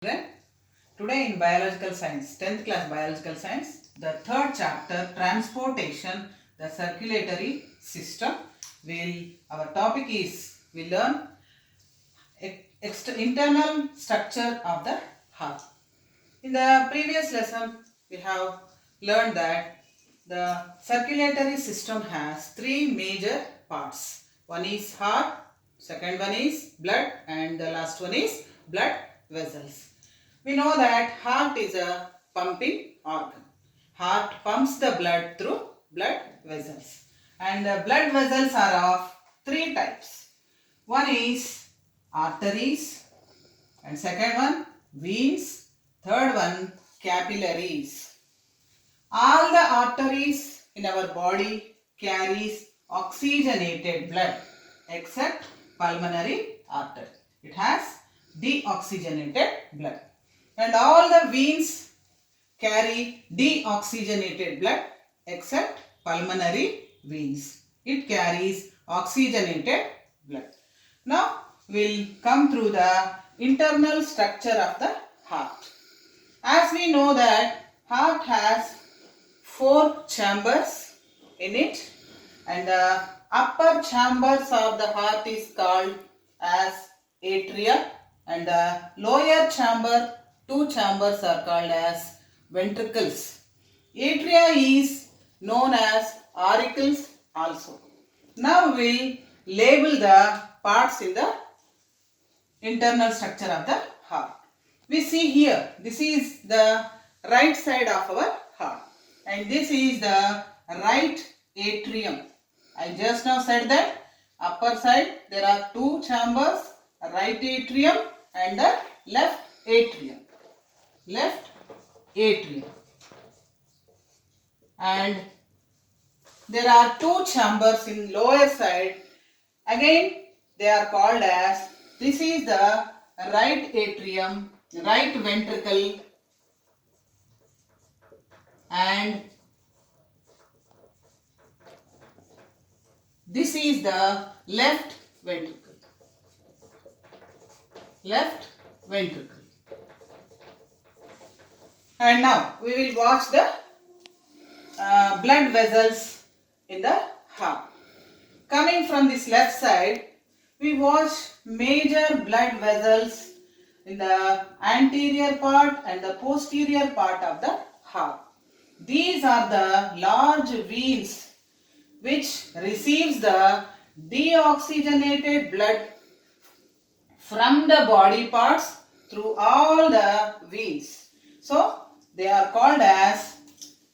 Children, today in biological science, 10th class biological science, the third chapter, transportation, the circulatory system. Our topic is, we learn internal structure of the heart. In the previous lesson, we have learned that the circulatory system has three major parts. One is heart, second one is blood, and the last one is blood vessels. We know that heart is a pumping organ. Heart pumps the blood through blood vessels. And the blood vessels are of three types. One is arteries, and second one veins, third one capillaries. All the arteries in our body carries oxygenated blood except pulmonary artery. It has deoxygenated blood. And all the veins carry deoxygenated blood except pulmonary veins. It carries oxygenated blood. Now we'll come through the internal structure of the heart. As we know that heart has four chambers in it, and the upper chambers of the heart is called as atria, and the lower chamber, two chambers are called as ventricles. Atria is known as auricles also. Now we'll label the parts in the internal structure of the heart. We see here, this is the right side of our heart, and this is the right atrium. I just now said that upper side there are two chambers, right atrium and the left atrium. Left atrium. And there are two chambers in lower side. Again they are called as, this is the right atrium, right ventricle, and this is the left ventricle. Left ventricle. And now we will watch the blood vessels in the heart. Coming from this left side, we watch major blood vessels in the anterior part and the posterior part of the heart. These are the large veins which receives the deoxygenated blood from the body parts through all the veins. So they are called as,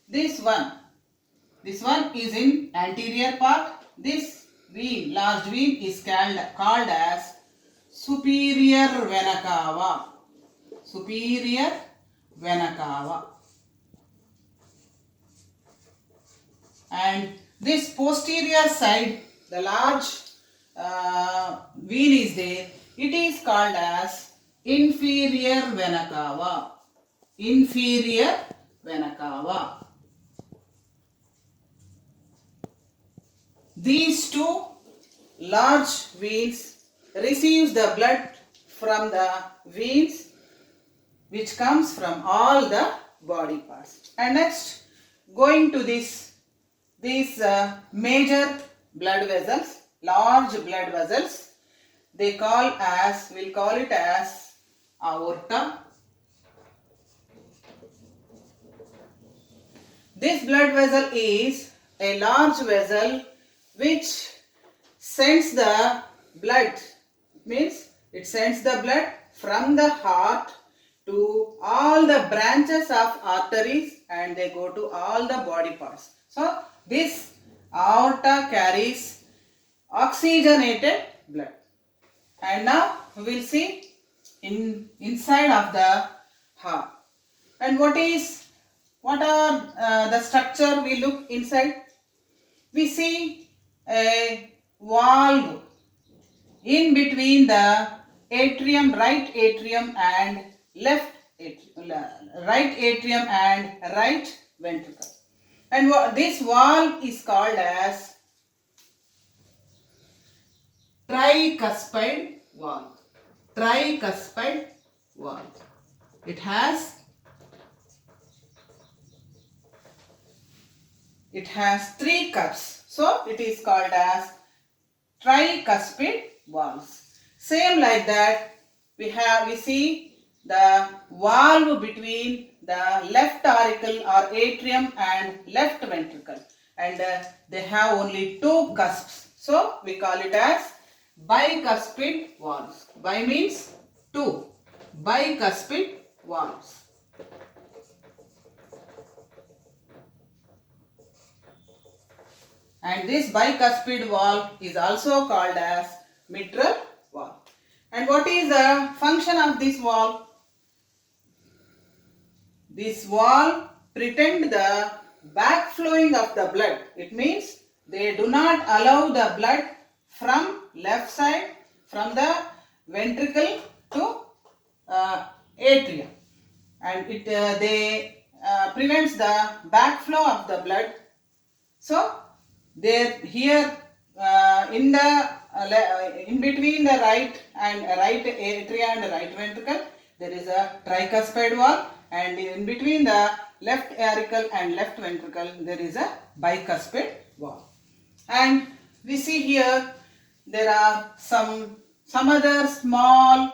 this one is in anterior part. This vein, large vein, is called as superior vena cava. Superior vena cava. And this posterior side, the large vein is there. It is called as inferior vena cava. Inferior vena cava. These two large veins receives the blood from the veins which comes from all the body parts. And next, going to these major blood vessels, large blood vessels, we'll call it as aorta. This blood vessel is a large vessel which sends the blood, means it sends the blood from the heart to all the branches of arteries, and they go to all the body parts. So this aorta carries oxygenated blood. And now we will see inside of the heart. And what are the structure we look inside? We see a valve in between the atrium, right atrium and left atrium, right atrium and right ventricle. And this valve is called as tricuspid valve. Tricuspid valve. It has three cups. So it is called as tricuspid valves. Same like that, we see the valve between the left auricle or atrium and left ventricle, and they have only two cusps. So we call it as bicuspid valves. Bi means two. Bicuspid valves. And this bicuspid valve is also called as mitral valve. And what is the function of this valve? This valve prevent the backflowing of the blood. It means they do not allow the blood from left side, from the ventricle to atrium, and it prevents the backflow of the blood. So there here in the in between the right atria and right ventricle, there is a tricuspid valve, and in between the left auricle and left ventricle, there is a bicuspid valve. And we see here there are some other small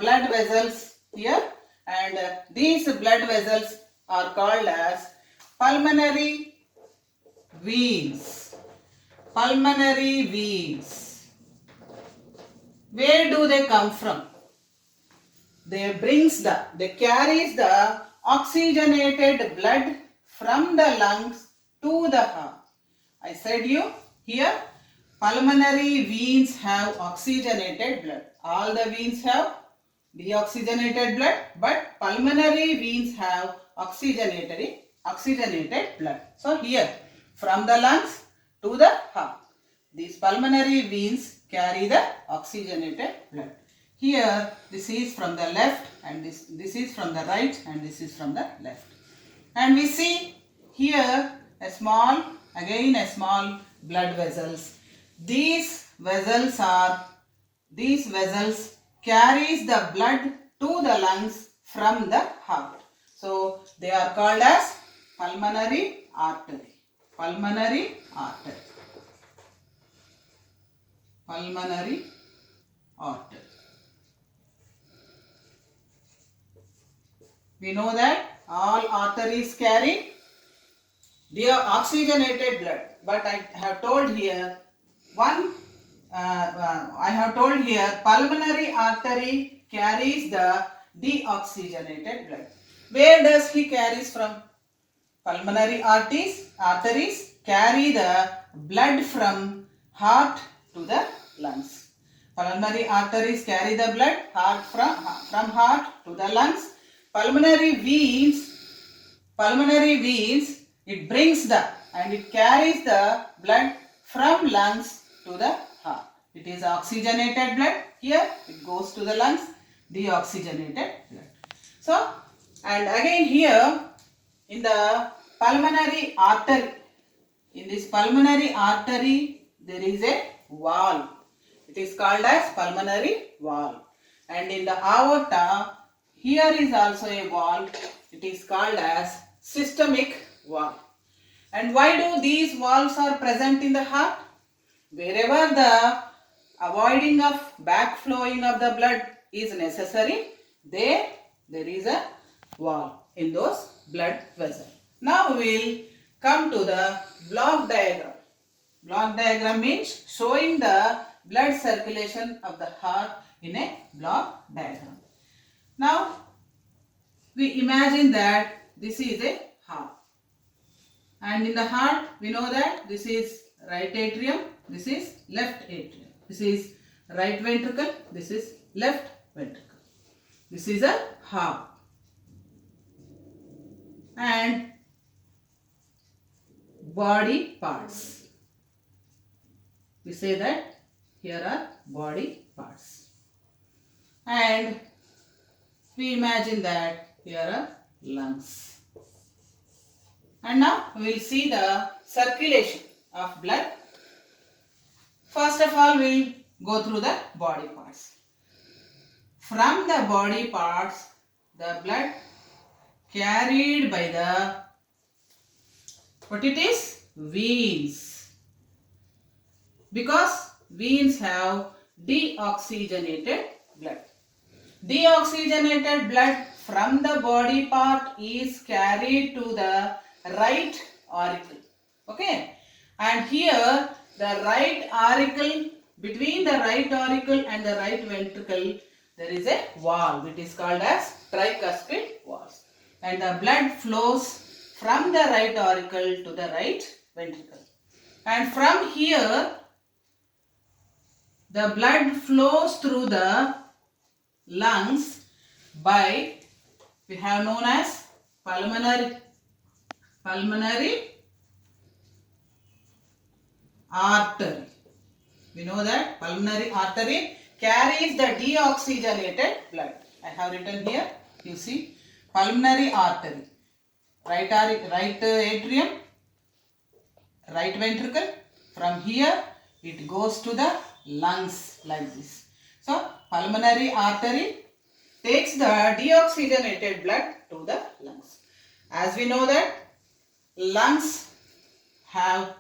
blood vessels here, and these blood vessels are called as pulmonary veins. Pulmonary veins. Where do they come from? They carries the oxygenated blood from the lungs to the heart. I said you here, pulmonary veins have oxygenated blood. All the veins have deoxygenated blood, but pulmonary veins have oxygenated blood. So here, from the lungs to the heart, these pulmonary veins carry the oxygenated blood. Here, this is from the left, and this is from the right, and this is from the left. And we see here a small blood vessels. These vessels carries the blood to the lungs from the heart. So they are called as pulmonary artery. Pulmonary artery. Pulmonary artery. We know that all arteries carry deoxygenated blood, but I have told here pulmonary artery carries the deoxygenated blood. Where does he carries from? Pulmonary arteries carry the blood from heart to the lungs. Pulmonary arteries carry the blood from heart to the lungs. Pulmonary veins, it brings and it carries the blood from lungs to the heart. It is oxygenated blood. Here it goes to the lungs, deoxygenated blood. So, and again here in the pulmonary artery, in this pulmonary artery there is a valve. It is called as pulmonary valve. And in the aorta, here is also a valve. It is called as systemic valve. And why do these valves are present in the heart? Wherever the avoiding of backflowing of the blood is necessary, there is a valve in those blood vessels. Now we will come to the block diagram. Block diagram means showing the blood circulation of the heart in a block diagram. Now we imagine that this is a heart, and in the heart we know that this is right atrium, this is left atrium, this is right ventricle, this is left ventricle. This is a heart, and body parts. We say that here are body parts, and we imagine that here are lungs. And now we will see the circulation of blood. First of all, we will go through the body parts. From the body parts, the blood carried by the, what it is? Veins. Because veins have deoxygenated blood. Deoxygenated blood from the body part is carried to the right auricle. Okay. And here the right auricle, between the right auricle and the right ventricle, there is a valve. It is called as tricuspid valve. And the blood flows from the right auricle to the right ventricle. And from here, the blood flows through the lungs by, we have known as pulmonary artery. We know that pulmonary artery carries the deoxygenated blood. I have written here, you see, pulmonary artery, right atrium, right ventricle. From here it goes to the lungs like this. So pulmonary artery takes the deoxygenated blood to the lungs. As we know that lungs have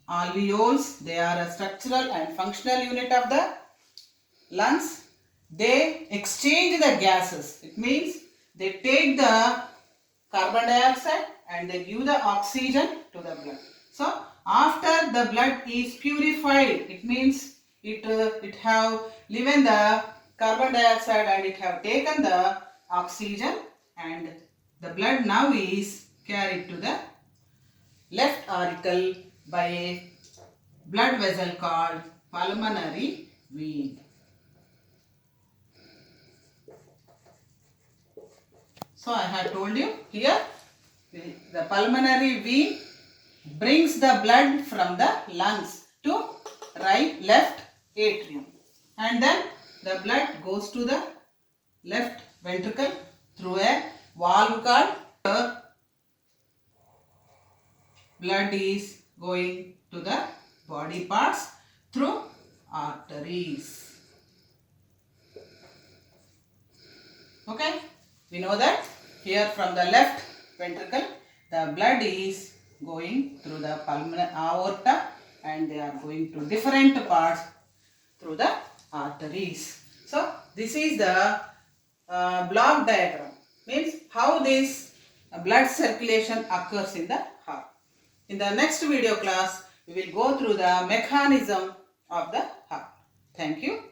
alveoles, they are a structural and functional unit of the lungs. They exchange the gases. It means they take the carbon dioxide and they give the oxygen to the blood. So after the blood is purified, it means it have given the carbon dioxide and it have taken the oxygen, and the blood now is carried to the left auricle by a blood vessel called pulmonary vein. So I have told you here, the pulmonary vein brings the blood from the lungs to left atrium, and then the blood goes to the left ventricle through a valve called, blood is going to the body parts through arteries. Okay, we know that here from the left ventricle the blood is going through the pulmonary aorta and they are going to different parts through the arteries. So this is the block diagram, means how this blood circulation occurs in the heart. In the next video class, we will go through the mechanism of the heart. Thank you.